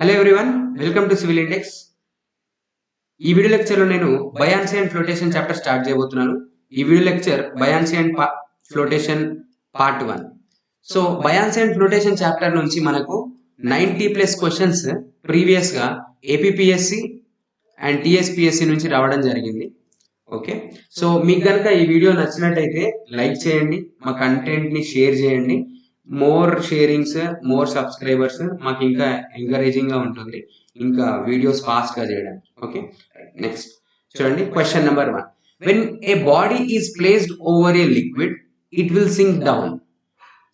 Hello everyone, welcome to civil index. ఈ video లెక్చర్లో నేను buoyancy and flotation chapter start చేయబోతున్నాను. ఈ video lecture buoyancy and flotation part 1. So buoyancy and flotation chapter నుంచి మనకు 90+ questions ప్రీవియస్గా ఏపీపీఎస్సి అండ్ టీఎస్పీఎస్సి నుంచి రావడం జరిగింది. ఓకే, సో మీకు కనుక ఈ వీడియో నచ్చినట్టయితే లైక్ చేయండి, మా కంటెంట్ని షేర్ చేయండి. మోర్ షేరింగ్స్, మోర్ సబ్స్క్రైబర్స్ మాకు ఇంకా ఎంకరేజింగ్ గా ఉంటుంది, ఇంకా వీడియోస్ ఫాస్ట్ గా చేయడానికి. ఓకే, నెక్స్ట్ చూడండి. Question number 1. When a body is placed over a liquid it will sink down.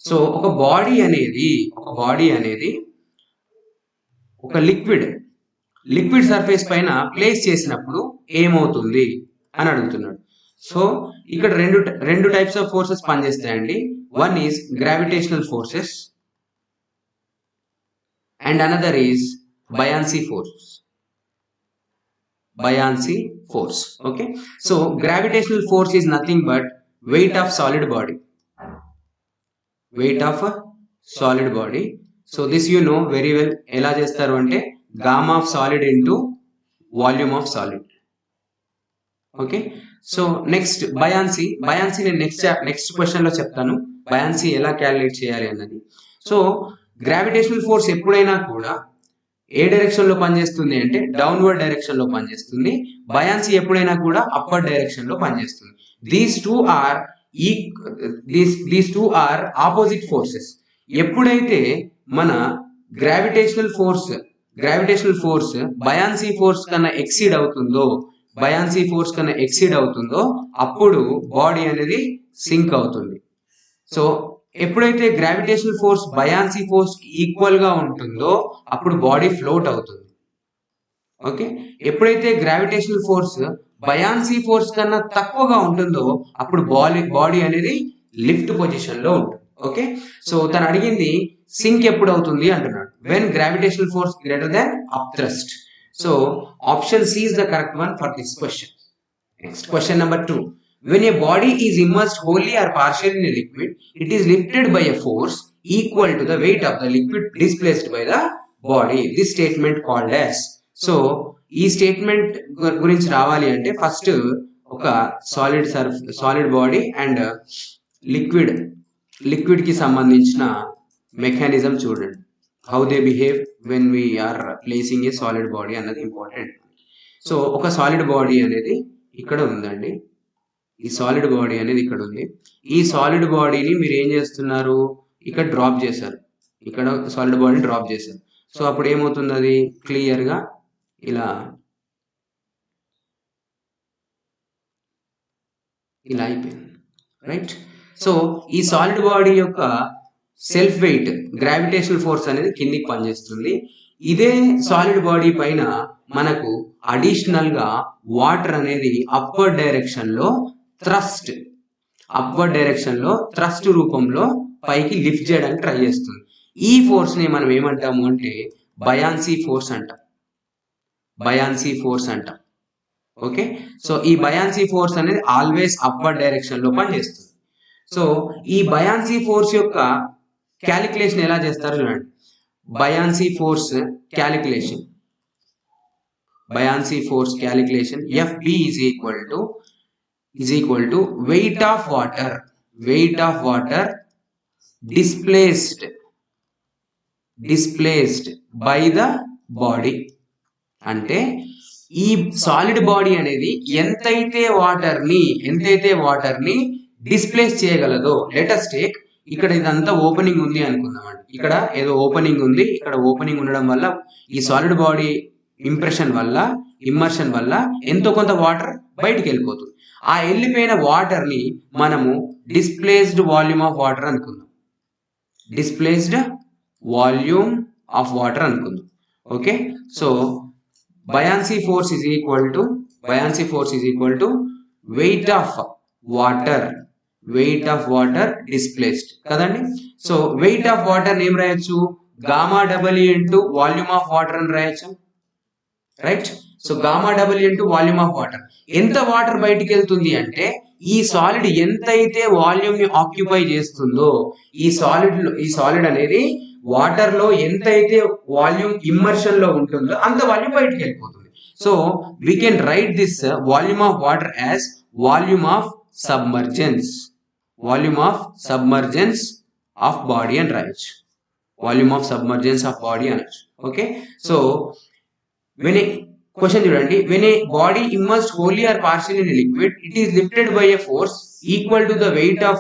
So ఒక బాడీ అనేది ఒక లిక్విడ్ సర్ఫేస్ పైన ప్లేస్ చేసినప్పుడు ఏమవుతుంది అని అడుగుతున్నాడు. సో ఇక్కడ రెండు టైప్స్ ఆఫ్ ఫోర్సెస్ పనిచేస్తాయండి. One is gravitational forces and another is buoyancy force. Okay, so gravitational force is nothing but weight of solid body. So this you know very well. ఎలా చేస్తారు అంటే gamma of solid into volume of solid. Okay, so next buoyancy నేను next question లో చెప్తాను buoyancy ఎలా calculate చేయాలి అన్నది. So gravitational force ఎప్పుడైనా కూడా ఏ డైరెక్షన్ లో పనిచేస్తుంది అంటే డౌన్వర్డ్ డైరెక్షన్ లో పనిచేస్తుంది. బయాన్సీ ఎప్పుడైనా కూడా అప్వర్డ్ డైరెక్షన్ లో పనిచేస్తుంది. These two are opposite forces. ఎప్పుడైతే మన గ్రావిటేషనల్ ఫోర్స్ బయాన్సీ ఫోర్స్ కన్నా ఎక్సీడ్ అవుతుందో అప్పుడు బాడీ అనేది సింక్ అవుతుంది. సో ఎప్పుడైతే gravitational force buoyancy force equal గా ఉంటుందో అప్పుడు బాడీ ఫ్లోట్ అవుతుంది. ఓకే, ఎప్పుడైతే గ్రావిటేషనల్ ఫోర్స్ బయాన్సీ ఫోర్స్ కన్నా తక్కువగా ఉంటుందో అప్పుడు బాడీ అనేది లిఫ్ట్ పొజిషన్ లో ఉంటుంది. ఓకే, సో తను అడిగింది సింక్ ఎప్పుడు అవుతుంది అంటున్నాడు. When gravitational force greater than up thrust. So option C is the correct one for this question. Next, question number 2. When a body is immersed wholly or partially in a liquid, it is lifted by a force equal to the weight of the liquid displaced by the body. This statement called as. So ఈ statement గురించి రావాలి అంటే first ఒక solid body and liquid కి సంబంధించిన mechanism చూడండి. How they behave when we are placing a solid body అన్నది important. So ఒక సాలిడ్ బాడీ అనేది ఇక్కడ ఉందండి. ఈ సాలిడ్ బాడీ అనేది ఇక్కడ ఉంది. ఈ సాలిడ్ బాడీని మీరు ఏం చేస్తున్నారు, ఇక్కడ డ్రాప్ చేశారు. ఇక్కడ సాలిడ్ బాడీని డ్రాప్ చేశారు. సో అప్పుడు ఏమవుతుంది, అది క్లియర్గా ఇలా అయిపోయింది, రైట్. సో ఈ సాలిడ్ బాడీ యొక్క సెల్ఫ్ వెయిట్ గ్రావిటేషనల్ ఫోర్స్ అనేది కిందికి పనిచేస్తుంది. ఇదే సాలిడ్ బాడీ పైన మనకు అడిషనల్ గా వాటర్ అనేది అప్వర్డ్ డైరెక్షన్ లో థ్రస్ట్ రూపంలో పైకి లిఫ్ట్ చేయడానికి ట్రై చేస్తుంది. ఈ ఫోర్స్ ని మనం ఏమంటాము అంటే బయాన్సీ ఫోర్స్ అంటాం. ఓకే, సో ఈ బయాన్సీ ఫోర్స్ అనేది ఆల్వేస్ అప్వర్డ్ డైరెక్షన్ లో పనిచేస్తుంది. సో ఈ బయాన్సీ ఫోర్స్ యొక్క క్యాలిక్యులేషన్ ఎలా చేస్తారు చూడండి. Buoyancy force calculation FB is equal to weight of water displaced by the body. అంటే ఈ సాలిడ్ బాడీ అనేది ఎంతైతే వాటర్ ని డిస్ప్లేస్ చేయగలదో. లెటస్ టేక్, ఇక్కడ ఇదంతా ఓపెనింగ్ ఉంది అనుకుందామండి. ఇక్కడ ఏదో ఓపెనింగ్ ఉంది. ఇక్కడ ఓపెనింగ్ ఉండడం వల్ల ఈ సాలిడ్ బాడీ ఇమ్మర్షన్ వల్ల ఎంతో కొంత వాటర్ బయటికి వెళ్ళిపోతుంది. ఆ వెళ్ళిపోయిన వాటర్ ని మనము డిస్ప్లేస్డ్ వాల్యూమ్ ఆఫ్ వాటర్ అనుకుందాం. Okay, so buoyancy force is equal to wait of water displaced కదండి. సో వెయిట్ ఆఫ్ వాటర్ ఏం రాయొచ్చు, gamma W into volume of water అని రాయొచ్చు, right. So gamma W into volume of water. ఎంత water బయటికి వెళ్తుంది అంటే ఈ సాలిడ్ ఎంతైతే వాల్యూమ్ ని ఆక్యుపై చేస్తుందో ఈ సాలిడ్ అనేది వాటర్ లో ఎంతైతే వాల్యూమ్ ఇమ్మర్షన్ లో ఉంటుందో అంత వాల్యూమ్ బయటికి వెళ్ళిపోతుంది. So we can write this volume of water as volume of submergence. Volume of submergence of body అని రాయొచ్చు. Volume of submergence of body అనొచ్చు. Okay, so when a question చూడండి, when a body immersed wholly or partially in a liquid, it is lifted by a force equal to the weight of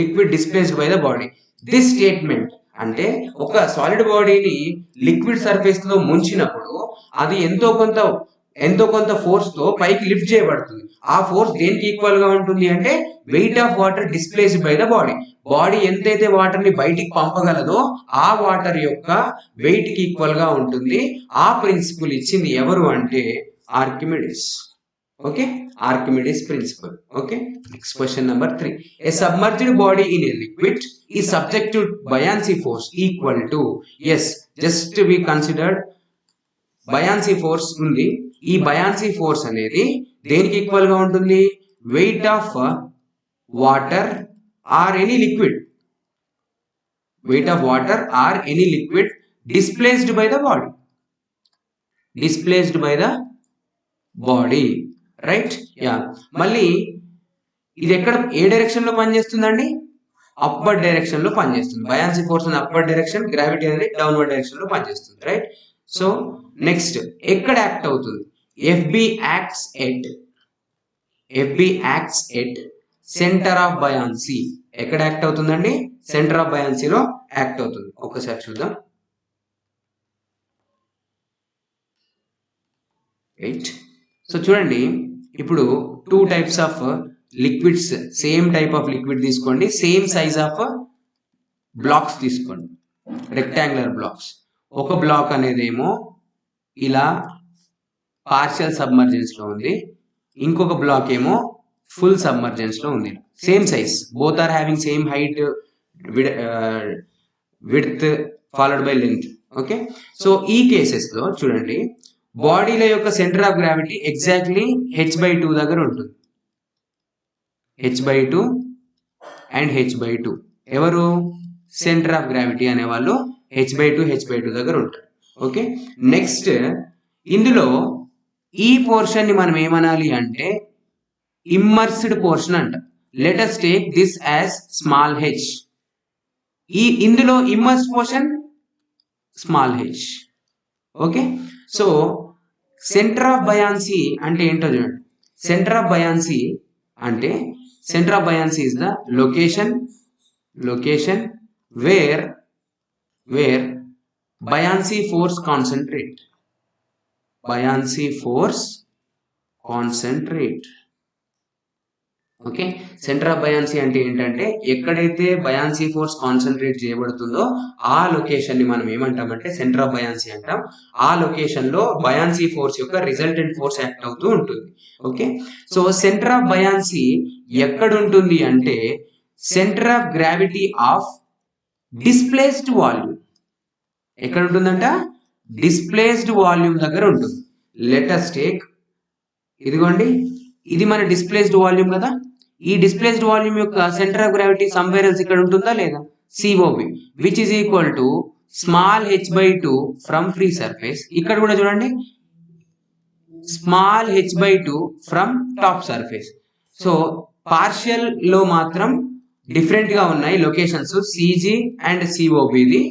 liquid displaced by the body. This statement అంటే ఒక solid బాడీని liquid surface లో ముంచినప్పుడు అది ఎంతో కొంత force తో పైకి lift చేయబడుతుంది. ఆ ఫోర్స్ దేనికి ఈక్వల్ గా ఉంటుంది అంటే wait of water displaced by the body. Body ఎంతైతే వాటర్ ని బయటికి పంపగలదో ఆ వాటర్ యొక్క వెయిట్ కి ఈక్వల్ గా ఉంటుంది. ఆ ప్రిన్సిపల్ ఇచ్చింది ఎవరు అంటే Archimedes. Okay, Archimedes principle. Okay, next question number 3. A submerged body in a liquid is subject to buoyancy force equal to, yes, just we considered buoyancy force ఉంది. ఈ buoyancy force అనేది దేనికి ఈక్వల్ గా ఉంటుంది? Wait of water or any liquid, weight of water or any liquid displaced by the body, displaced by the body, right? Yeah, మళ్ళీ ఇది ఎక్కడ ఏ direction లో పనిచేస్తుందండి? అప్వర్డ్ డైరెక్షన్ లో పనిచేస్తుంది. బయాన్సీ ఫోర్స్ అని అప్వర్డ్ డైరెక్షన్, గ్రావిటీ అనేది డౌన్వర్డ్ డైరెక్షన్ లో పనిచేస్తుంది, రైట్? సో నెక్స్ట్ ఎక్కడ యాక్ట్ అవుతుంది? FB acts at centre of buoyancy. ఎక్కడ యాక్ట్ అవుతుందండి? సెంటర్ ఆఫ్ బయాన్సీలో యాక్ట్ అవుతుంది. ఒక్కసారి చూద్దాం. రైట్, సో చూడండి, ఇప్పుడు 2 types of liquids, same type of liquid తీసుకోండి, సేమ్ సైజ్ ఆఫ్ బ్లాక్స్ తీసుకోండి, రెక్టాంగులర్ బ్లాక్స్. ఒక బ్లాక్ అనేదేమో ఇలా పార్షియల్ సబ్మర్జెన్స్ లో ఉంది, ఇంకొక బ్లాక్ ఏమో ఫుల్ సబ్మర్జెన్స్ లో ఉంది. Same size, both are having same height, width followed by length. Okay, so ఈ కేసెస్ లో చూడండి, బాడీల యొక్క centre of gravity exactly h/2 దగ్గర ఉంటుంది. h/2 అండ్ h/2 ఎవరు? సెంటర్ ఆఫ్ గ్రావిటీ అనేవాళ్ళు h/2 దగ్గర ఉంటారు. ఓకే, నెక్స్ట్ ఇందులో ఈ పోర్షన్ ని మనం ఏమనాలి అంటే ఇమ్మర్స్డ్ పోర్షన్ అంట. Let us take this as small h. ఇందులో immersed portion small h. Okay, so centre of buoyancy అంటే ఏంటో చూడండి. సెంటర్ ఆఫ్ బయాన్సీ అంటే centre of buoyancy is the location where buoyancy force concentrate. Okay, centre of buoyancy అంటే ఏంటంటే ఎక్కడైతే buoyancy force concentrate చేయబడుతుందో ఆ లొకేషన్ ని మనం ఏమంటామంటే సెంటర్ ఆఫ్ బయాన్సీ అంటాం. ఆ లొకేషన్ లో బయాన్సీ ఫోర్స్ యొక్క రిజల్టెంట్ ఫోర్స్ యాక్ట్ అవుతూ ఉంటుంది. Okay, so centre of buoyancy ఎక్కడ ఉంటుంది అంటే centre of gravity of displaced volume. ఎక్కడ ఉంటుందంట? డిస్ప్లేస్డ్ వాల్యూమ్ దగ్గర ఉంటుంది. లెట్ us టేక్, ఇదిగోండి, ఇది మన డిస్ప్లేస్డ్ వాల్యూమ్ కదా. ఈ డిస్ప్లేస్డ్ వాల్యూమ్ యొక్క centre of gravity somewhere else ఇక్కడ ఉంటుందా లేదా? COB, which is equal to small h/2 from free surface. ఇక్కడ కూడా చూడండి, small h/2 from top surface. So partial లో మాత్రం డిఫరెంట్ గా ఉన్నాయి locations, CG and COB the.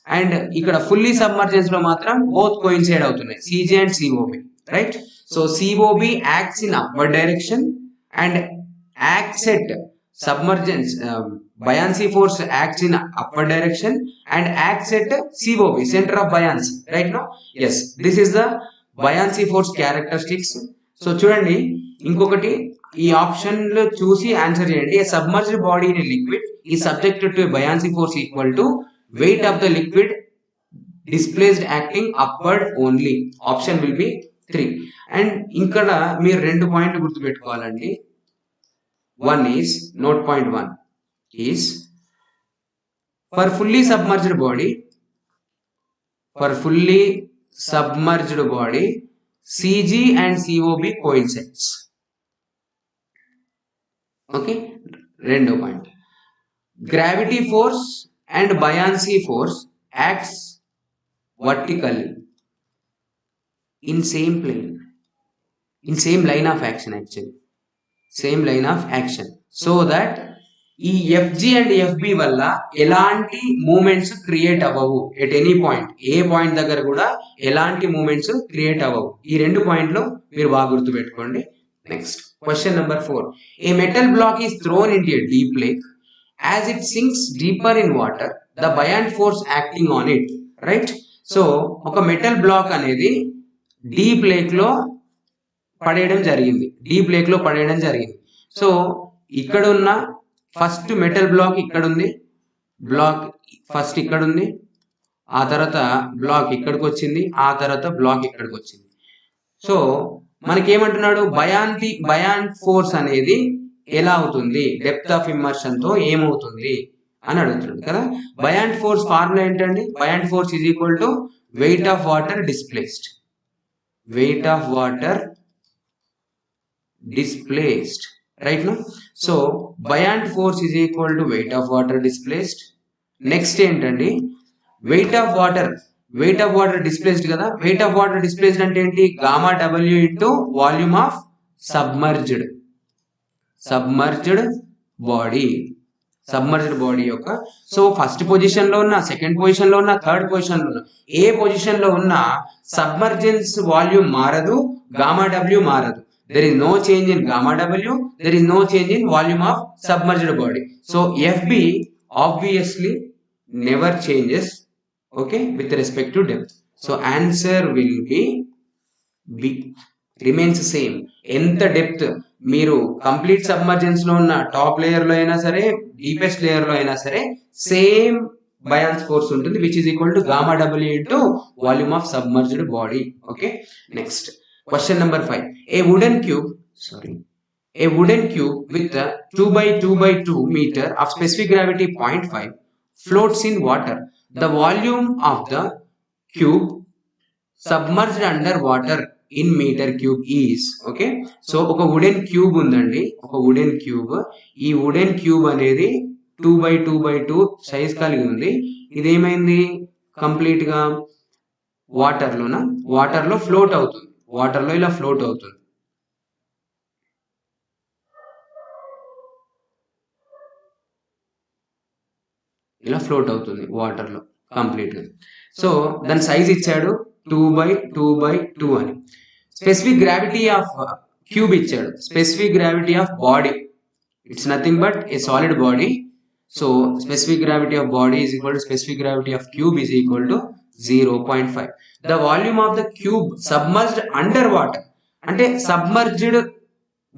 And ఇక్కడ ఫుల్లీ సబ్మర్జెన్స్ లో మాత్రం బోత్ కోయిన్సైడ్ అవుతున్నాయి, CG and COB, right? So COB acts in upward direction and acts at submergence. Buoyancy force acts in upward direction and acts at COB, center of buoyancy, right now? Yes, this is the buoyancy force characteristics. So చూడండి, ఇంకొకటి ఈ option లో చూసి answer చేయండి. A submerged body in a liquid is subjected to a buoyancy force equal to weight of the liquid displaced acting upward only. Option will be 3. And ఇక్కడ మీరు 2 పాయింట్లు గుర్తుపెట్టుకోవాలండి. 1 is note point 1 is for fully submerged body CG and COB coincides. Okay, రెండో point, gravity force and buoyancy force acts vertically in same line of action, actually same line of action, so that ఈ FG and FB వల్ల ఎలాంటి moments create అవ్వవు. At any point, A point దగ్గర కూడా ఎలాంటి moments create అవ్వవు. ఈ 2 పాయింట్లు మీరు బాగా గుర్తు పెట్టుకోండి. Next question number 4. A metal block is thrown in to a deep lake. As it sinks deeper in water the buoyant force acting on it. Right. So ఒక మెటల్ బ్లాక్ అనేది deep lake లో పడేయడం జరిగింది. So ఇక్కడ ఉన్న first metal black ఇక్కడ ఉంది, block first ఇక్కడ ఉంది, ఆ తర్వాత బ్లాక్ ఇక్కడికి వచ్చింది, ఆ తర్వాత బ్లాక్ ఇక్కడికి వచ్చింది. సో మనకేమంటున్నాడు, బయాన్ ఫోర్స్ అనేది ఎలా అవుతుంది, డెప్త్ ఆఫ్ ఇమ్మర్షన్ తో ఏమవుతుంది అని అడుగుతున్నాడు కదా. బయాన్ ఫోర్స్ ఫార్ములా ఏంటండి? Bayan force is equal to wait of water displaced. Right now, so buoyant force is equal to weight of water displaced. Next ఏంటండి, weight of water displaced కదా. weight of water displaced అంటే ఏంటి, gamma W into volume of submerged body యొక్క. So first position లో ఉన్న, second position లో ఉన్న, third position లో ఉన్న, ఏ పొజిషన్ లో ఉన్న సబ్మర్జెన్స్ వాల్యూమ్ మారదు, గామా డబ్ల్యూ మారదు. There is no change in gamma W, there is no change in volume of submerged body. So FB obviously never changes, okay, with respect to depth. So answer will be B, remains same. ఎంత depth మీరు complete submergence లో ఉన్న top layer లో అయినా సరే, deepest layer లో అయినా సరే, సేమ్ బయాన్స్ ఫోర్స్ ఉంటుంది, which is equal to gamma W into volume of submerged body. Okay, next question number 5. A wooden cube with a 2 by 2 by 2 meter of specific gravity 0.5 floats in water. The volume of the cube submerged under water in meter cube is, okay. So oka wooden cube undandi, ఈ wooden cube అనేది 2 by 2 by 2 size కలిగి ఉంది. ఇదేమైంది, complete గా water లో float అవుతుంది, వాటర్లో ఇలా float అవుతుంది. వాటర్లో కంప్లీట్గా. సో దాని సైజ్ ఇచ్చాడు 2 by 2 by 2 అని. స్పెసిఫిక్ గ్రావిటీ ఆఫ్ క్యూబ్ ఇచ్చాడు. Specific gravity of body, it's nothing but A solid body. So specific gravity of body is equal to specific gravity of cube is equal to 0.5. The volume of the cube submerged under water, అంటే submerged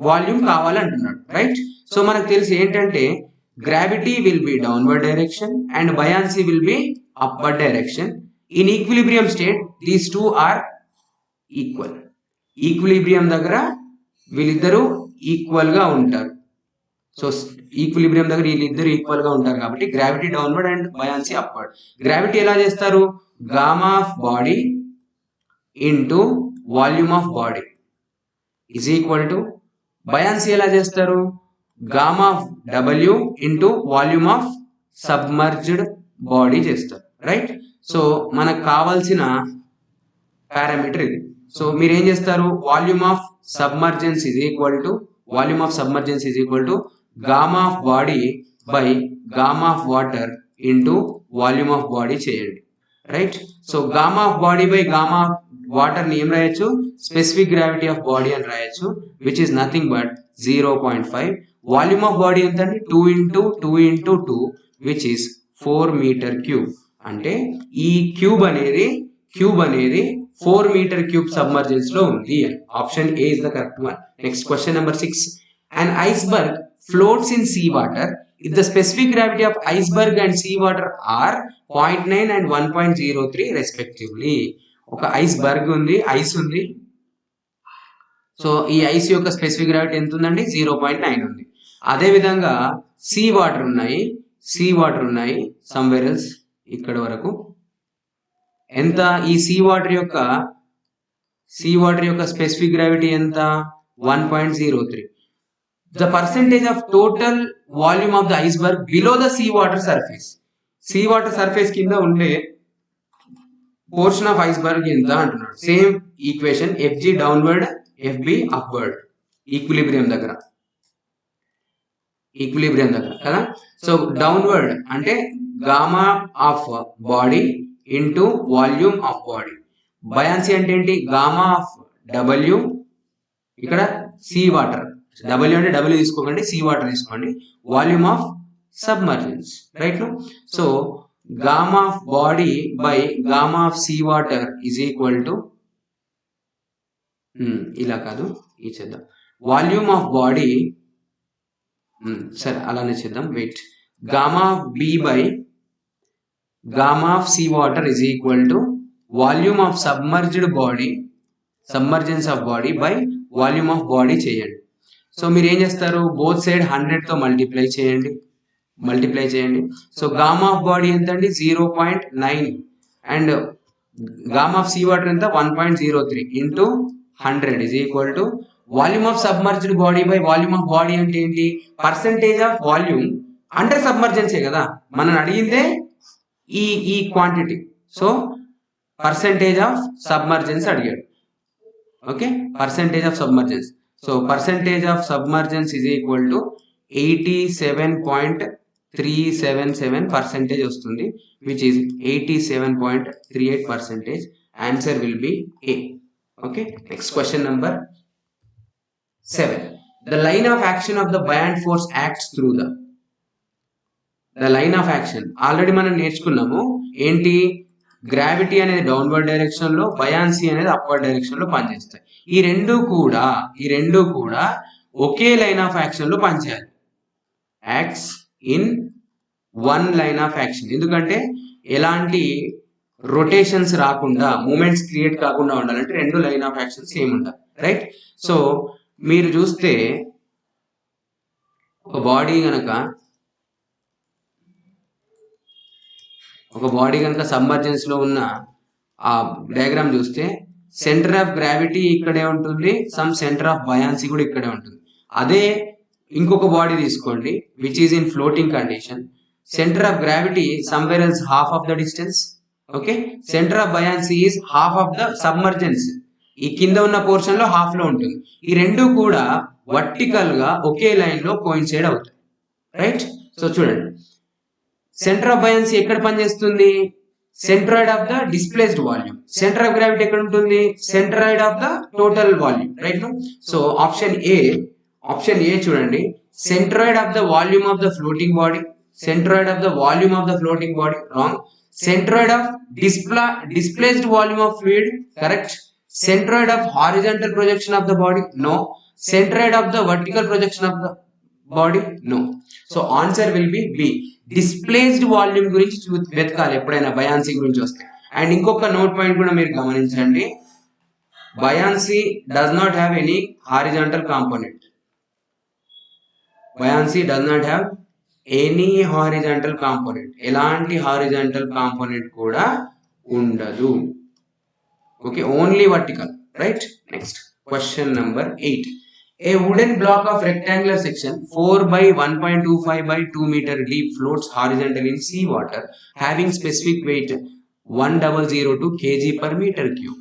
volume కావాలంటున్నాడు. Right. So మనకు తెలిసి ఏంటంటే gravity will be downward direction and buoyancy will be upward direction. In equilibrium state these two are equal. Equilibrium దగ్గర వీళ్ళిద్దరూ equal గా ఉంటారు. So equilibrium దగ్గర వీళ్ళిద్దరు ఈక్వల్ గా ఉంటారు కాబట్టి gravity downward and buoyancy upward. Gravity ఎలా చేస్తారు, gamma of body into volume of body is equal to, buoyancy ఎలా చేస్తారు, gamma of W into volume of submerged body చేస్తారు. రైట్. సో మనకు కావాల్సిన పారామీటర్ ఇది. సో మీరు ఏం చేస్తారు, volume of submergence is equal to gamma of body by gamma of water into volume of body చేయండి. Right. So gamma of body by gamma of water ని ఏం రాయొచ్చు, స్పెసిఫిక్ గ్రావిటీ ఆఫ్ బాడీ అని రాయొచ్చు, which is nothing but 0.5. Volume of body ఎంతండి, 2 into 2 into 2 which is 4 metre cube. అంటే ఈ cube అనేది 4 మీటర్ క్యూబ్ సబ్మర్జెన్స్ లో ఉంది. Option A is the correct one. Next question number 6. An iceberg floats in sea water if the specific gravity of iceberg and sea water are 0.9 and 1.03 respectively. ఒక iceberg ఉంది, ice ఉంది. So ఈ ice యొక్క specific gravity ఎంత ఉందండి, 0.9 ఉంది. అదే విధంగా సీ వాటర్ ఉన్నాయి సమ్వేర్ ఎల్స్ ఇక్కడ వరకు. ఎంత, ఈ సీ వాటర్ యొక్క స్పెసిఫిక్ గ్రావిటీ ఎంత, 1.03. The percentage of total volume of the iceberg below the sea water surface. Sea water surface కింద ఉండే పోర్షన్ ఆఫ్ ఐస్బర్గ్ ఎంత అంటున్నాడు. Same equation, FG downward, FB upward, equilibrium దగ్గర కదా. సో డౌన్వర్డ్ అంటే gamma of body into volume of body. Buoyancy అంటే ఏంటి? Gamma of W, ఇక్కడ సీ వాటర్, డబ్ల్యూ అంటే డబ్ల్యూ తీసుకోకండి, సీ వాటర్ తీసుకోండి, volume of submergence, right. So gamma of body by gamma of sea water is equal to, ఇలా కాదు, ఇది చేద్దాం, వాల్యూమ్ ఆఫ్ బాడీ, సరే అలానే చేద్దాం, weight, gamma of B by gamma of sea water is equal to volume of submerged body, submergence of body by volume of body చేయండి. So మీరు ఏం చేస్తారు, బోత్ సైడ్ 100తో మల్టిప్లై చేయండి. సో గామా ఆఫ్ బాడీ ఎంత అండి? 0.9 and gamma of sea water ఎంత? 1.03 into 100 is equal to volume of submerged body by volume of body అంటే ఏంటి? పర్సెంటేజ్ ఆఫ్ వాల్యూమ్ అండర్ సబ్మర్జెన్సే కదా మనం అడిగిందే, ఈ quantity. So percentage of submergence అడిగాడు. Okay, percentage of submergence. So percentage of submergence is equal to 87.377% వస్తుంది, which is 87.38%. Answer will be A. Okay, next question number 7. The line of action of the buoyant force acts through the line of action already మనం నేర్చుకున్నాము. ఏంటి? Gravity అనేది downward direction లో, buoyancy అనేది upward direction లో పనిచేస్తాయి. ఈ రెండు కూడా ఒకే లైన్ ఆఫ్ యాక్షన్ లో పనిచేయాలి. Acts in one line of action. ఎందుకంటే ఎలాంటి రొటేషన్స్ రాకుండా, మూమెంట్స్ క్రియేట్ కాకుండా ఉండాలంటే రెండు లైన్ ఆఫ్ యాక్షన్ సేమ్ ఉండాలి, రైట్. సో మీరు చూస్తే ఒక బాడీ కనుక సబ్మర్జెన్స్ లో ఉన్న ఆ డయాగ్రామ్ చూస్తే సెంటర్ ఆఫ్ గ్రావిటీ ఇక్కడే ఉంటుంది, సమ్ సెంటర్ ఆఫ్ బయాన్సీ కూడా ఇక్కడే ఉంటుంది. అదే ఇంకొక బాడీ తీసుకోండి which is in floating condition, centre of gravity somewhere else half of the distance. Okay, centre of buoyancy is half of the submergence, ఈ కింద ఉన్న పోర్షన్ లో హాఫ్ లో ఉంటుంది. ఈ రెండు కూడా వర్టికల్ గా ఒకే లైన్ లో కోయిన్సైడ్ అవుతాయి, రైట్. సో చూడండి, సెంటర్ ఆఫ్ బయాన్సీ ఎక్కడ పనిచేస్తుంది? Centroid of the displaced volume. Centre of gravity ఎక్కడ ఉంటుంది? Centroid of the total volume, right. So option A చూడండి, centroid of the volume of the floating body, centroid of the volume of the floating body, wrong. Centroid of displaced volume of fluid, correct. Centroid of horizontal projection of the body, no. Centroid of the vertical projection of the body, no. So answer will be B. Displaced volume గురించి వెతకాలి ఎప్పుడైనా buoyancy గురించి వస్తే. And ఇంకొక note point కూడా మీరు గమనించండి, buoyancy does not have any horizontal component. Buoyancy does not have any horizontal component. ఎలాంటి horizontal component కూడా ఉండదు. Okay, only vertical, right. Next question number 8. A wooden block of rectangular section 4 by 1.25 by 2 meter deep floats horizontally in sea water having specific weight 1002 kg per meter cube.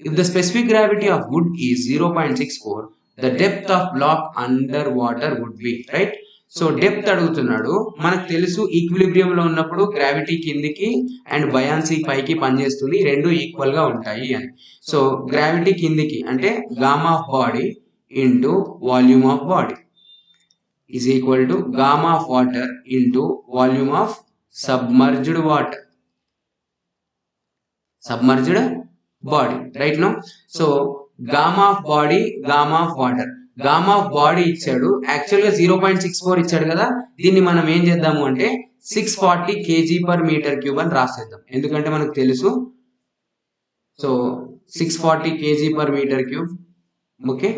If the specific gravity of wood is 0.64, the depth of block underwater would be, right. So depth అడుగుతున్నాడు. మనకు తెలుసు equilibrium లో ఉన్నప్పుడు gravity కిందికి and buoyancy పైకి పనిచేస్తుంది, రెండు equal గా ఉంటాయి అని. సో గ్రావిటీ కిందికి అంటే gamma of body into volume of body is equal to gamma of water into volume of submerged body, right. No. So gamma of body, gamma of water. Gamma of body ఇచ్చాడు, actual గా 0.64 ఇచ్చాడు కదా, దీన్ని మనం ఏం చేద్దాము అంటే 640 kg per meter cube అని రాసేద్దాం, ఎందుకంటే మనకు తెలుసు. So 640 kg per meter cube. Okay,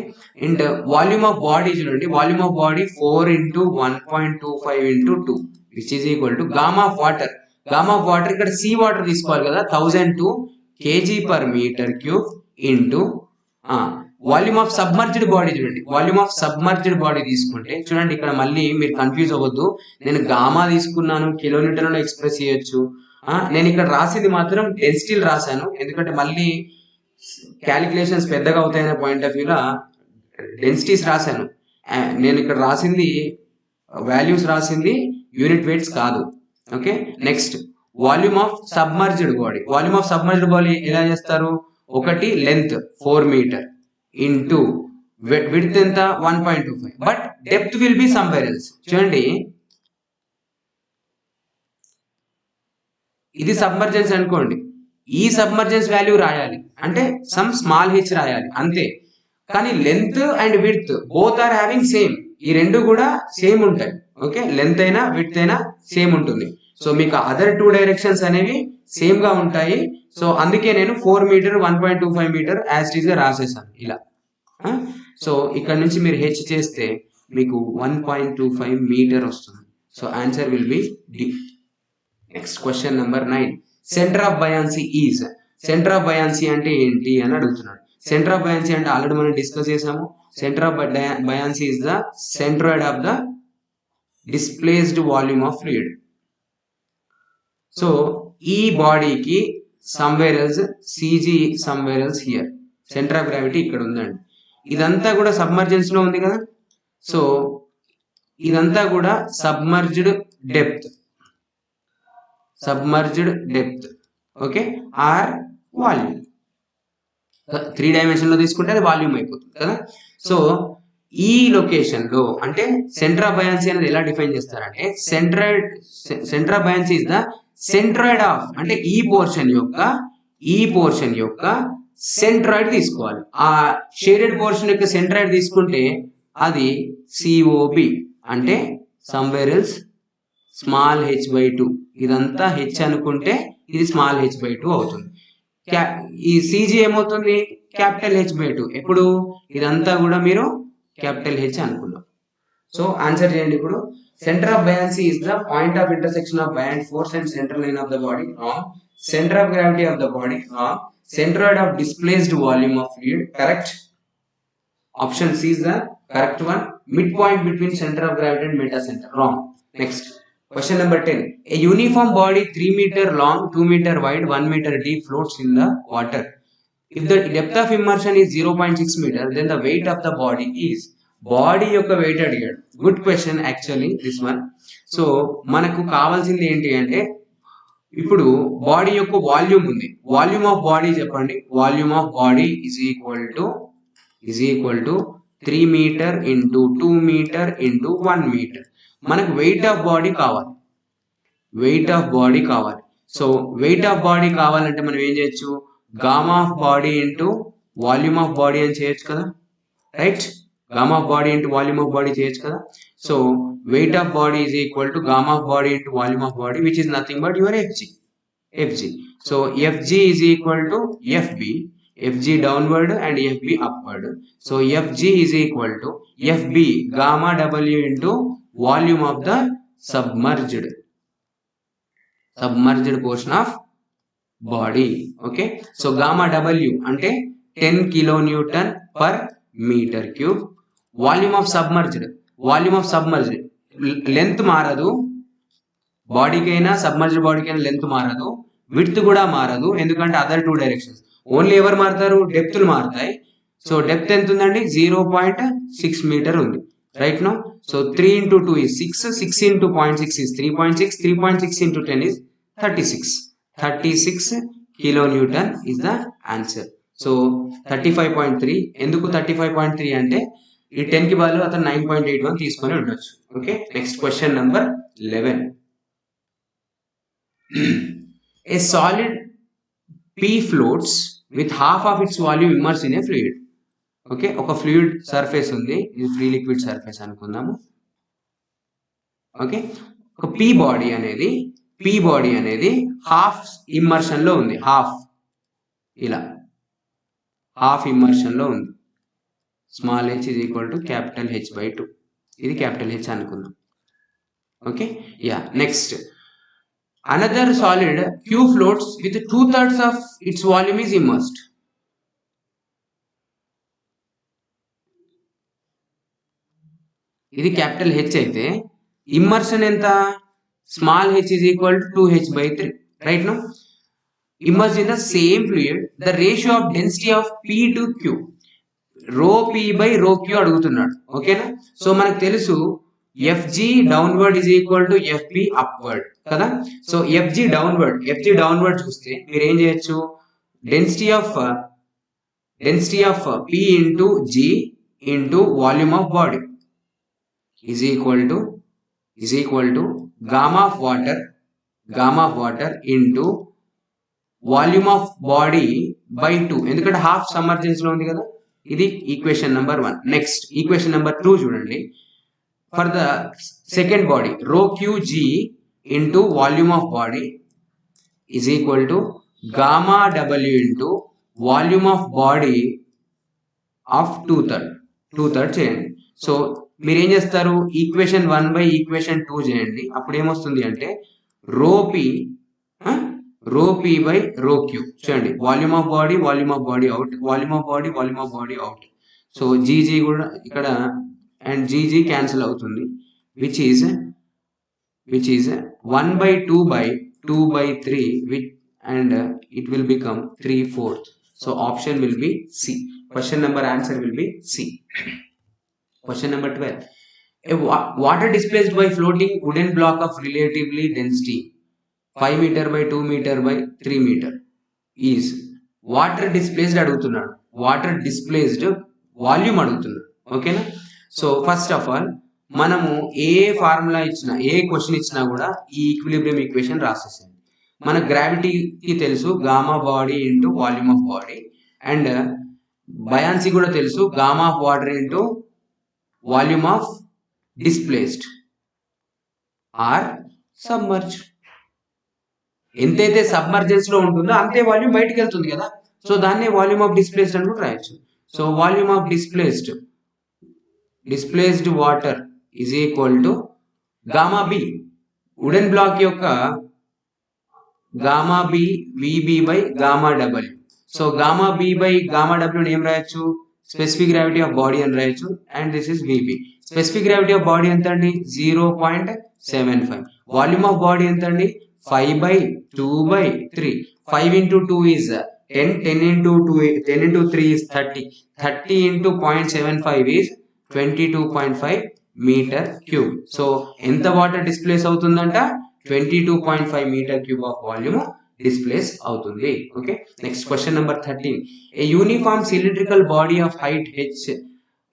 and volume of body చూడండి, volume of body 4 into 1.25 into 2 which is equal to gamma of water. Gamma of water ఇక్కడ సీ వాటర్ తీసుకోవాలి కదా, 1002 kg per meter cube into volume of submerged body చూడండి, volume of submerged body తీసుకుంటే చూడండి, ఇక్కడ మళ్ళీ మీరు కన్ఫ్యూజ్ అవ్వద్దు. నేను గామా తీసుకున్నాను, కిలోమీటర్లో ఎక్స్ప్రెస్ చేయొచ్చు. నేను ఇక్కడ రాసింది మాత్రం డెన్సిటీలు రాశాను, ఎందుకంటే మళ్ళీ క్యాలిక్యులేషన్స్ పెద్దగా అవుతాయనే పాయింట్ ఆఫ్ వ్యూలో డెన్సిటీస్ రాశాను. నేను ఇక్కడ రాసింది వాల్యూస్ రాసింది యూనిట్ వెయిట్స్ కాదు. Okay, next volume of submerged body. Volume of submerged body ఎలా చేస్తారు? ఒకటి లెంత్ 4 మీటర్ ఇంటూ విడ్త్ ఎంత 1.25, but depth will be somewhere else. చూడండి, ఇది సబ్మర్జెన్స్ అనుకోండి, ఈ సబ్మర్జెన్స్ వాల్యూ రాయాలి అంటే సమ్ స్మాల్ హెచ్ రాయాలి అంతే. కానీ length and width both are having same, ఈ రెండు కూడా సేమ్ ఉంటాయి. ఓకే, లెంత్ అయినా విడ్త్ అయినా సేమ్ ఉంటుంది. సో మీకు అదర్ 2 డైరెక్షన్స్ అనేవి సేమ్ గా ఉంటాయి. సో అందుకే నేను 4 metre 1.25 metre as it is గా రాసేసాను ఇలా. సో ఇక్కడ నుంచి మీరు హెచ్ చేస్తే మీకు 1.25 మీటర్ వస్తుంది. So answer will be D. Next question number 9. Centre of buoyancy is. Centre of buoyancy అంటే ఏంటి అని అడుగుతున్నాడు. సెంటర్ ఆఫ్ బయాన్సీ అంటే ఆల్రెడీ మనం డిస్కస్ చేసాము. Centre of buoyancy is the centroid of the displaced volume of fluid. So ఈ బాడీకి somewhere else, CG somewhere else here. Centre of gravity ఇక్కడ ఉందండి. ఇదంతా కూడా సబ్మర్జెన్స్ లో ఉంది కదా. సో ఇదంతా కూడా submerged depth, submerged depth. Okay, or volume. 3 dimension లో తీసుకుంటే అది వాల్యూమ్ అయిపోతుంది కదా. సో ఈ లొకేషన్ లో అంటే సెంటర్ ఆఫ్ బయాన్సీ అనేది ఎలా డిఫైన్ చేస్తారంటే centre of buoyancy is the centroid of, అంటే ఈ పోర్షన్ యొక్క సెంట్రాయిడ్ తీసుకోవాలి. ఆ షేడెడ్ పోర్షన్ యొక్క సెంట్రాయిడ్ తీసుకుంటే అది సిఓబి, అంటే సమ్వేర్ ఎల్స్ స్మాల్ h/2. ఇదంతా హెచ్ అనుకుంటే ఇది స్మాల్ h/2 అవుతుంది. ఈ సిజీ ఏమవుతుంది? Capital h/2. ఎప్పుడు ఇదంతా కూడా మీరు క్యాపిటల్ హెచ్ అనుకున్నాం. సో ఆన్సర్ చేయండి ఇప్పుడు. Centre of buoyancy is the point of intersection of buoyant force and central line of the body. Wrong. Centre of gravity of the body. Wrong. Centroid of displaced volume of fluid. Correct. Option C is the correct one. Mid point between centre of gravity and meta centre. Wrong. Next question number 10. A uniform body 3 meter long, 2 meter wide, 1 meter deep floats in the water. If the depth of immersion is 0.6 meter, then the weight of the body is. Body యొక్క weight అడిగాడు. Good question actually this one. So మనకు కావాల్సింది ఏంటి అంటే, ఇప్పుడు body యొక్క volume ఉంది. Volume of body చెప్పండి. Volume of body is equal to 3 metre into 2 metre into 1 metre. మనకు వెయిట్ ఆఫ్ బాడీ కావాలి. సో వెయిట్ ఆఫ్ బాడీ కావాలంటే మనం ఏం చేయొచ్చు? Gamma of body into volume of body అని చేయొచ్చు కదా, right? Gamma of body into volume of body చేయొచ్చు కదా. So weight of body is equal to gamma of body into volume of body, which is nothing but your FG. So FG is equal to FG downward and FB upward. So FG is equal to FB gamma W into volume of the submerged portion of body. Okay, so gamma W అంటే 10 kilonewton per meter cube. Volume of submerged length మారదు, బాడీకైనా submerged బాడీకైనా length మారదు, width కూడా మారదు, ఎందుకంటే other 2 directions. Only ఎవరు మారుతారు? డెప్త్లు మారుతాయి. So depth ఎంత ఉందండి? 0.6 మీటర్ ఉంది, right? No. So 3 into 2 is 6, 6 into 0.6 is 3.6, 3.6 into 10 is 36 kilonewton is the answer. So 35.3. ఎందుకు 35.3 అంటే ఈ 10 కి బదులు అతను 9.81 తీసుకొని ఉండొచ్చు. Okay, next question number 11. A solid P floats with half of its volume immersed in a fluid. Okay, ఒక fluid surface ఉంది, ఇది ఫ్రీ లిక్విడ్ సర్ఫేస్ అనుకుందాము. ఓకే, ఒక పీ బాడీ అనేది హాఫ్ ఇమ్మర్షన్ లో ఉంది. హాఫ్ ఇమ్మర్షన్ లో ఉంది. Small h is equal to capital H/2. ఇది క్యాపిటల్ H అనుకుందాం. Okay, yeah. Next, another solid Q floats with 2/3 of its volume is immersed. ఇది క్యాపిటల్ హెచ్ అయితే ఇమ్మర్షన్ ఎంత, small h is equal to 2h/3, right? Now immersed in the same fluid, the ratio of density of P to Q, rho P by rho Q అడుగుతున్నాడు, ఓకేనా? So మనకు తెలుసు Fg downward is equal to Fp upward కదా. So Fg downward చూస్తే మీరు ఏం చేయొచ్చు, density of P into G into volume of body is equal to gamma of water into volume of body by 2, ఎందుకంటే half సమ్మర్జెన్స్ లో ఉంది కదా. ఇది equation number 1. Next equation number 2 చూడండి. ఫర్ ద సెకండ్ బాడీ రో QG into volume of body is equal to gamma W into volume of body of 2/3 చేయండి. So మీరు ఏం చేస్తారు, ఈక్వేషన్ 1 బై ఈక్వేషన్ 2 చేయండి. అప్పుడు ఏమొస్తుంది అంటే రో పి బై రో క్యూ చూడండి, volume of body out, volume of body out. So GG కూడా ఇక్కడ అండ్ జీజీ క్యాన్సిల్ అవుతుంది, which is 1/2/3 and it will become 3/4. So option will be C. Question number answer will be C. Question number 12. A water displaced by floating wooden block of relatively density 5 meter by 2 meter by 3 meter is water displaced అడుగుతున్నాడు. Water displaced volume అడుగుతున్నాడు, ఓకేనా? So first of all మనము ఏ formula ఇచ్చినా, ఏ question ఇచ్చినా కూడా ఈ equilibrium equation రాసేసాం. మన గ్రావిటీకి తెలుసు gamma body into volume of body, and buoyancy కూడా తెలుసు gamma of water into volume of displaced or submerge. ఎంతైతే సబ్మర్జెన్స్ లో ఉంటుందో అంతే వాల్యూమ్ బయటికి వెళ్తుంది కదా. సో దాన్నే వాల్యూమ్ ఆఫ్ డిస్ప్లేస్డ్ అని కూడా రాయొచ్చు. So volume of displaced water is equal to gamma B, wooden block యొక్క gamma B V B by gamma W. So gamma B by gamma W ఏం రాయొచ్చు, స్పెసిఫిక్ గ్రావిటీ ఆఫ్ బాడీ అని రాయొచ్చు, and this is V B. Specific gravity of body ఎంత అండి, 0.75. Volume of body ఎంత అండి, 5/2/3. 5 into 2 is 10, 10 into 3 is 30, 30 into 0.75 is 22.5 meter cube. So ఎంత water displace అవుతుందంట, 22.5 meter cube of volume displace అవుతుంది. Okay, next question number 13. A uniform cylindrical body of height h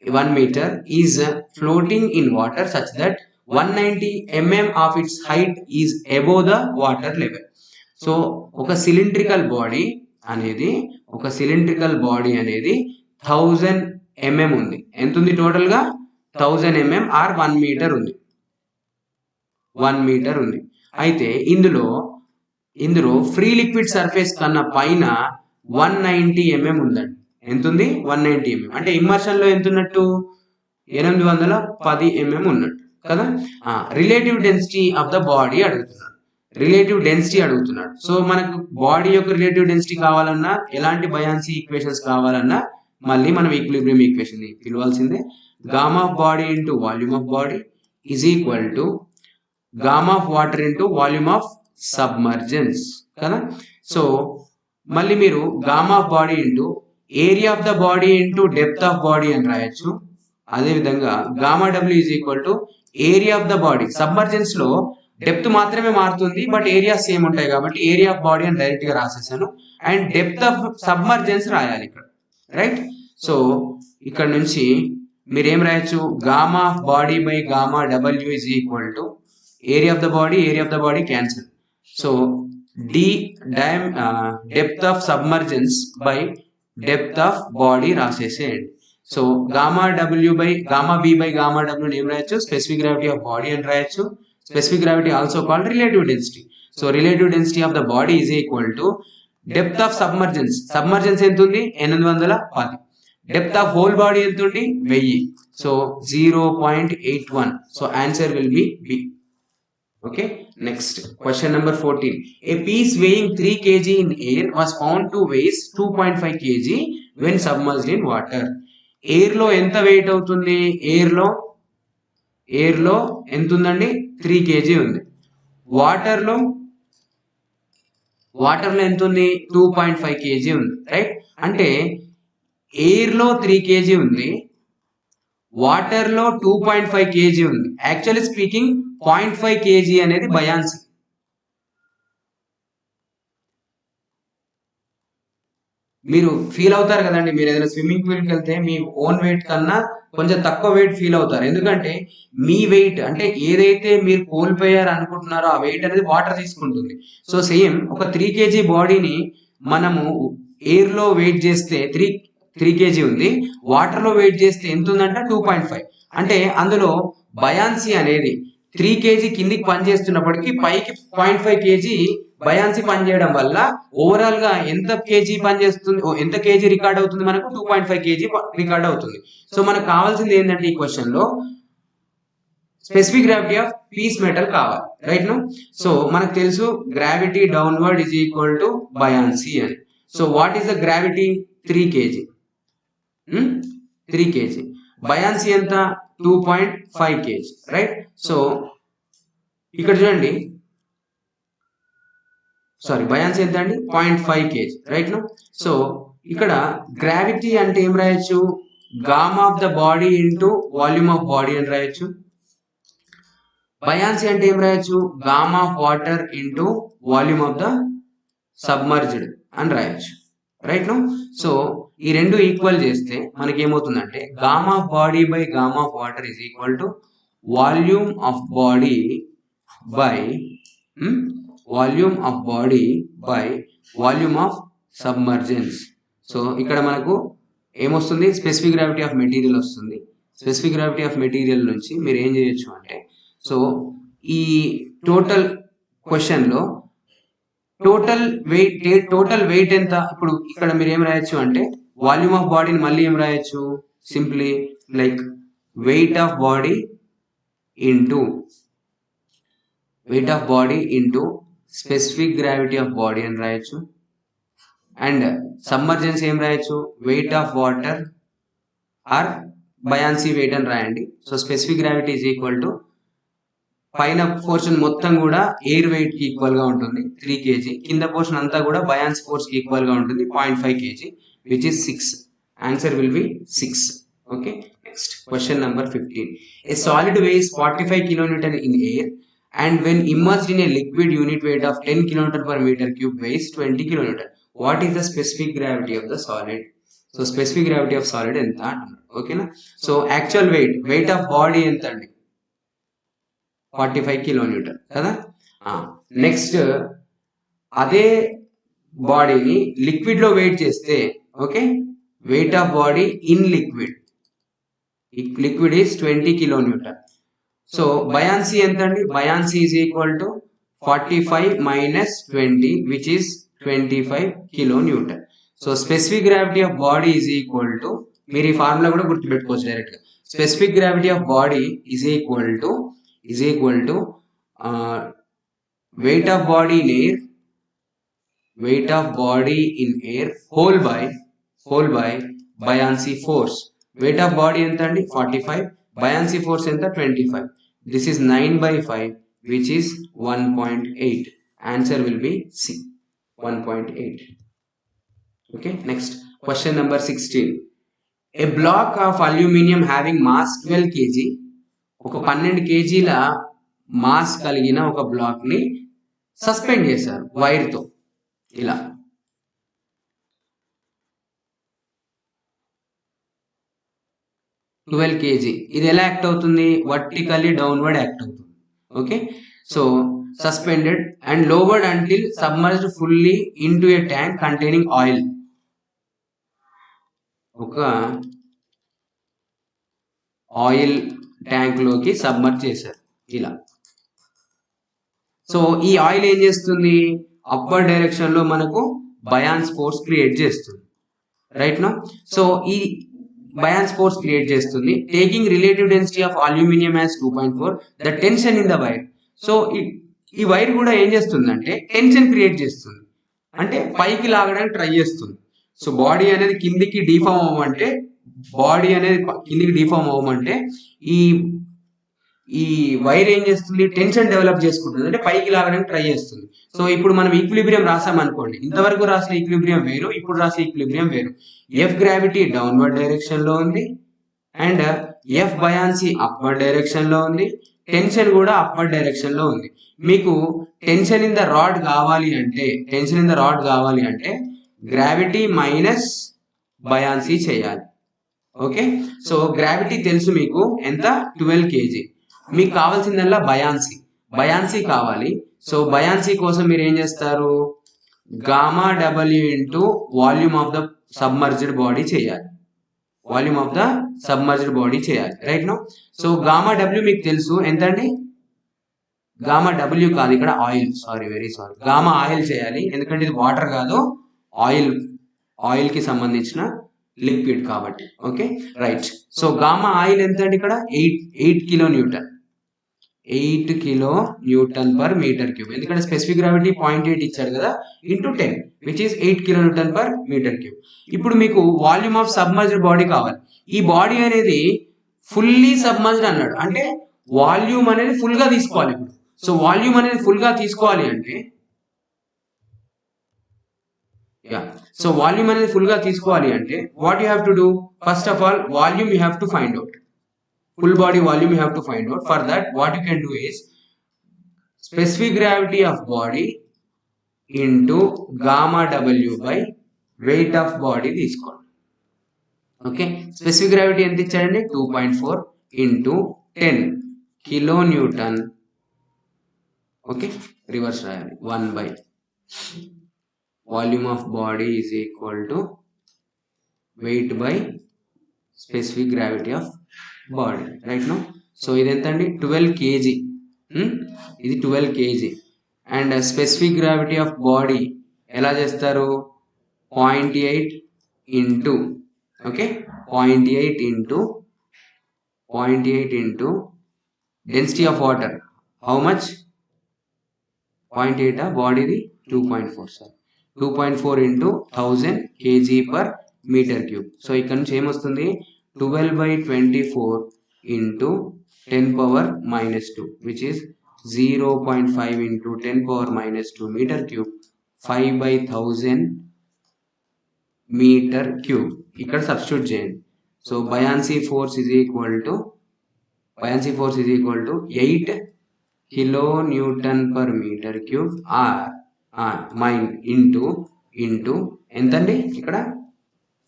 1 meter is floating in water such that 190 mm of its height is above the water level. So ఒక cylindrical body అనేది 1000 mm ఉంది. ఎంత ఉంది total గా, 1000 mm are 1 metre ఉంది, 1 metre ఉంది. అయితే ఇందులో ఫ్రీ లిక్విడ్ సర్ఫేస్ కన్నా పైన 190 mm ఉందండి. ఎంత ఉంది, 190 mm. అంటే ఇమ్మర్షన్ లో ఎంత ఉన్నట్టు, 810 mm ఉన్నట్టు కదా. Relative density of the body అడుగుతున్నాడు. సో మనకు బాడీ యొక్క రిలేటివ్ డెన్సిటీ కావాలన్నా, ఎలాంటి బయాన్సీ ఈక్వేషన్స్ కావాలన్నా మళ్ళీ మనం ఈక్విలిబ్రియం ఈక్వేషన్ ని పిలవాల్సిందే. Gamma of body into volume of body is equal to gamma of water into volume of submergence కదా. సో మళ్ళీ మీరు gamma of body into area of the body into depth of body అని రాయొచ్చు. అదే విధంగా gamma W is equal to area of the body. Submergence లో depth మాత్రమే మారుతుంది, బట్ ఏరియా సేమ్ ఉంటాయి కాబట్టి ఏరియా ఆఫ్ బాడీ అని డైరెక్ట్ గా రాసేసాను. అండ్ డెప్త్ ఆఫ్ సబ్మర్జెన్స్ రాయాలి ఇక్కడ, రైట్? సో ఇక్కడ నుంచి మీరు ఏం రాయొచ్చు, gamma of body by gamma W is equal to area of the body cancel. So depth of submergence by depth of body రాసేసేయండి. So gamma W by gamma B by gamma W ఏం రాయొచ్చు, specific gravity of body అని రాయొచ్చు. Specific gravity also called relative density. So relative density of the body is equal to depth of submergence ఎంత ఉంది, 810. Depth of whole body ఎంత ఉంది, 1000. So 0.81. So answer will be B. Okay, next question number 14. A piece weighing 3 kg in air was found to weigh 2.5 kg when submerged in water. Air లో ఎంత wait అవుతుంది, air లో ఎయిర్లో ఎంత ఉందండి 3 kg ఉంది. వాటర్లో ఎంత ఉంది 2.5 kg ఉంది, రైట్. అంటే ఎయిర్లో 3 kg ఉంది, వాటర్లో 2.5 kg ఉంది. యాక్చువల్లీ స్పీకింగ్ 0.5 kg అనేది బయాన్సీ. మీరు ఫీల్ అవుతారు కదండి, మీరు ఏదైనా స్విమ్మింగ్ పూల్కి వెళ్తే మీ ఓన్ వెయిట్ కన్నా కొంచెం తక్కువ వెయిట్ ఫీల్ అవుతారు. ఎందుకంటే మీ వెయిట్ అంటే ఏదైతే మీరు కోల్పోయారు అనుకుంటున్నారో ఆ వెయిట్ అనేది వాటర్ తీసుకుంటుంది. సో సేమ్ ఒక 3 kg బాడీని మనము ఎయిర్లో వెయిట్ చేస్తే 3 kg ఉంది, వాటర్లో వెయిట్ చేస్తే ఎంత ఉందంట 2.5. అంటే అందులో బయాన్సీ అనేది 3 kg కిందికి పనిచేస్తున్నప్పటికీ పైకి 0.5 kg బయాన్సీ పనిచేయడం వల్ల ఓవరాల్ గా ఎంత కేజీ పనిచేస్తుంది, ఎంత కేజీ రికార్డ్ అవుతుంది, మనకు 2.5 kg రికార్డ్ అవుతుంది. సో మనకు కావాల్సింది ఏంటంటే ఈ క్వశ్చన్ లో specific gravity of piece metal కావాలి, రైట్ నో. సో మనకు తెలుసు gravity downward is equal to buoyancy అని. So what is the gravity 3 kg, 3 kg. Buoyancy ఎంత 2.5 kg, రైట్. సో ఇక్కడ చూడండి, సారీ బయాన్సీ ఎంత అండి 0.5 kg, రైట్ నో. సో ఇక్కడ గ్రావిటీ అంటే ఏం రాయొచ్చు, gamma of the body into volume of body అని రాయొచ్చు. బయాన్సీ అంటే ఏం రాయొచ్చు, gamma of water into volume of the submerged అని రాయొచ్చు, రైట్ నో. సో ఈ రెండు ఈక్వల్ చేస్తే మనకి ఏమవుతుందంటే gamma of body by gamma of water is equal to volume of body by volume of body by volume of submergence. So ఇక్కడ మనకు ఏమొస్తుంది, స్పెసిఫిక్ గ్రావిటీ ఆఫ్ మెటీరియల్ వస్తుంది. స్పెసిఫిక్ గ్రావిటీ ఆఫ్ మెటీరియల్ నుంచి మీరు ఏం చేయొచ్చు అంటే, సో ఈ టోటల్ క్వశ్చన్లో టోటల్ వెయిట్ ఎంత, ఇప్పుడు ఇక్కడ మీరు ఏం రాయొచ్చు అంటే వాల్యూమ్ ఆఫ్ బాడీని మళ్ళీ ఏం రాయొచ్చు, simply like weight of body into specific gravity of body అని రాయొచ్చు. అండ్ సబ్మర్జెన్స్ ఏం రాయొచ్చు, weight of water or buoyancy weight అని రాయండి. So specific gravity is equal to పైన పోర్షన్ మొత్తం కూడా ఎయిర్ వెయిట్ కి ఈక్వల్ గా ఉంటుంది 3 kg, కింద పోర్షన్ అంతా కూడా బయాన్సీ ఫోర్స్ కి ఈక్వల్ గా ఉంటుంది 0.5 kg, which is 6. Answer will B 6. Okay, next question number 15. A solid weighs 45 kilonewton in air and when immersed in a liquid unit weight of 10 kilonewton per meter cube weighs 20 kilonewton. What is the specific gravity of the solid? So specific gravity of solid ఎంత అంటున్నాడు, ఓకేనా. So actual wait of body ఎంత అండి 45 kilonewton కదా. Next అదే బాడీని liquid లో wait చేస్తే, okay, wait of body in liquid is 20 kilonewton. So buoyancy ఎంత అండి, buoyancy is equal to 45 minus 20 which is 25 kilonewton. So specific gravity of body is equal to, మీరు ఈ ఫార్ములా కూడా గుర్తుపెట్టుకోవచ్చు డైరెక్ట్ గా. Specific gravity of body is equal to weight of body in air whole by buoyancy force. Weight of body ఎంత అండి 45, buoyancy force ఎంత 25. This is 9/5 which is 1.8. Answer will be C, 1.8. Okay, next question number 16. A block of aluminium having mass 12 kg, ఒక 12 kgల mass కలిగిన ఒక black ని suspend చేశారు wire తో ఇలా. ట్వెల్వ్ కేజీ ఇది ఎలా యాక్ట్ అవుతుంది, వర్టికల్లీ డౌన్వర్డ్ యాక్ట్ అవుతుంది. Okay, so suspended and lowered until submerged fully into A tank containing oil. ఒక ఆయిల్ ట్యాంక్ లోకి సబ్మర్జ్ చేశారు ఇలా. సో ఈ ఆయిల్ ఏం చేస్తుంది, అప్పర్ డైరెక్షన్ లో మనకు బయాన్స్ ఫోర్స్ క్రియేట్ చేస్తుంది, రైట్ నో. సో ఈ బయాన్స్ ఫోర్స్ క్రియేట్ చేస్తుంది, taking relative density of aluminium as 2.4, the tension in the wire. So ఈ వైర్ కూడా ఏం చేస్తుందంటే టెన్షన్ క్రియేట్ చేస్తుంది, అంటే పైకి లాగడానికి ట్రై చేస్తుంది. సో బాడీ అనేది కిందికి డిఫార్మ్ అవ్వమంటే ఈ ఈ వైర్ ఏం చేస్తుంది, టెన్షన్ డెవలప్ చేసుకుంటుంది, అంటే పైకి లాగడానికి ట్రై చేస్తుంది. సో ఇప్పుడు మనం ఈక్విలిబ్రియం రాసామనుకోండి, ఇంతవరకు రాసిన ఈక్విలిబ్రియం వేరు, ఇప్పుడు రాసిన ఈక్విలిబ్రియం వేరు. ఎఫ్ గ్రావిటీ డౌన్వర్డ్ డైరెక్షన్ లో ఉంది and F buoyancy upward direction లో ఉంది, టెన్షన్ కూడా అప్వర్డ్ డైరెక్షన్ లో ఉంది. మీకు టెన్షన్ ఇన్ ద రాడ్ కావాలి అంటే గ్రావిటీ మైనస్ బయాన్సీ చేయాలి. ఓకే, సో గ్రావిటీ తెలుసు మీకు ఎంత, 12 kg. మీకు కావాల్సిందల్లా బయాన్సీ కావాలి. సో బయాన్సీ కోసం మీరు ఏం చేస్తారు, gamma W into volume of the submerged body చేయాలి, right no. So gamma W మీకు తెలుసు ఎంత అండి, గామా డబ్ల్యూ కాదు ఇక్కడ oil, very sorry, gamma oil చేయాలి, ఎందుకంటే ఇది వాటర్ కాదు, ఆయిల్ కి సంబంధించిన లిక్విడ్ కాబట్టి. Okay right. So gamma oil ఎంత అండి ఇక్కడ, 8 kilo newton, 8 kilo newton per metre cube, ఎందుకంటే స్పెసిఫిక్ గ్రావిటీ 0.8 ఇచ్చాడు కదా, into 10 which is 8 kilo newton per metre cube. ఇప్పుడు మీకు వాల్యూమ్ ఆఫ్ సబ్మర్జ్డ్ బాడీ కావాలి. ఈ బాడీ అనేది ఫుల్లీ సబ్మర్జ్డ్ అన్నాడు, అంటే వాల్యూమ్ అనేది ఫుల్ గా తీసుకోవాలి. ఇప్పుడు సో వాల్యూమ్ అనేది ఫుల్ గా తీసుకోవాలి అంటే what you have to do, first of all volume you have to find out, full body volume you have to find out. For that what you can do is specific gravity of body into gamma w by weight of body తీసుకోండి. Okay, specific gravity ఎంత ఇచ్చాడండి, 2.4 into 10 kilo Newton. Okay, reverse రాయాలి, 1 by volume of body is equal to weight by specific gravity of body, right now. So ఇది ఎంత అండి, 12 kg, ఇది 12 kg. And specific gravity of body ఎలా చేస్తారు, 0.8 into, okay 0.8 into density of water, how much, 0.8 బాడీది 2.4, sir 2.4 into 1000 kg per meter cube. So ఇక్కడ నుంచి ఏమొస్తుంది, 12/24 into 10 power minus 2 which is 0.5 into 10 power minus 2 meter cube, 5/1000 meter cube. ఇక్కడ substitute చేయండి. So buoyancy force is equal to 8 kilo newton per metre cube into ఎంతండి ఇక్కడ,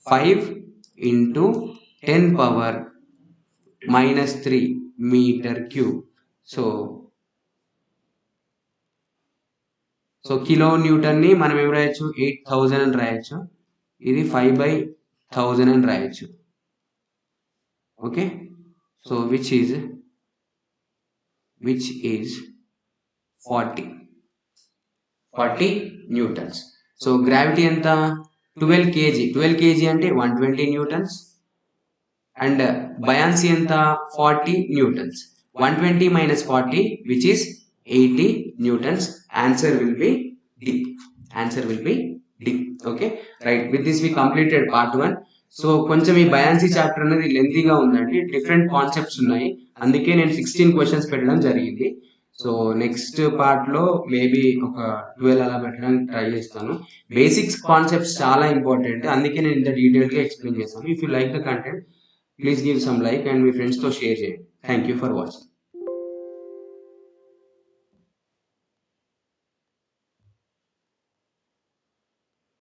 5 into 10 power minus 3 metre cube. So kilo newton ని మనం ఏం రాయొచ్చు, 8000 అని రాయొచ్చు, ఇది 5/1000 అని రాయొచ్చు. Okay, so which is 40 newtons. So gravity ఎంత, 12 kg అంటే 120 న్యూటన్స్ అండ్ బయాన్సీ ఎంత, 40 Newton's. 120 minus 40 which is 80 newtons. Answer will be D. Okay, right. With this we completed part 1. So కొంచెం ఈ బయాన్సీ చాప్టర్ అనేది లెంతీగా ఉందండి, డిఫరెంట్ కాన్సెప్ట్స్ ఉన్నాయి, అందుకే నేను 16 క్వశ్చన్స్ పెట్టడం జరిగింది. సో నెక్స్ట్ పార్ట్ లో మేబీ ఒక 12 అలా పెట్టడానికి ట్రై చేస్తాను. బేసిక్స్ కాన్సెప్ట్స్ చాలా ఇంపార్టెంట్, అందుకే నేను ఇంత డీటెయిల్ గా ఎక్స్ప్లెయిన్ చేస్తాను. If you like the content please give some like and me friends తో షేర్ చేయండి. Thank you for watching.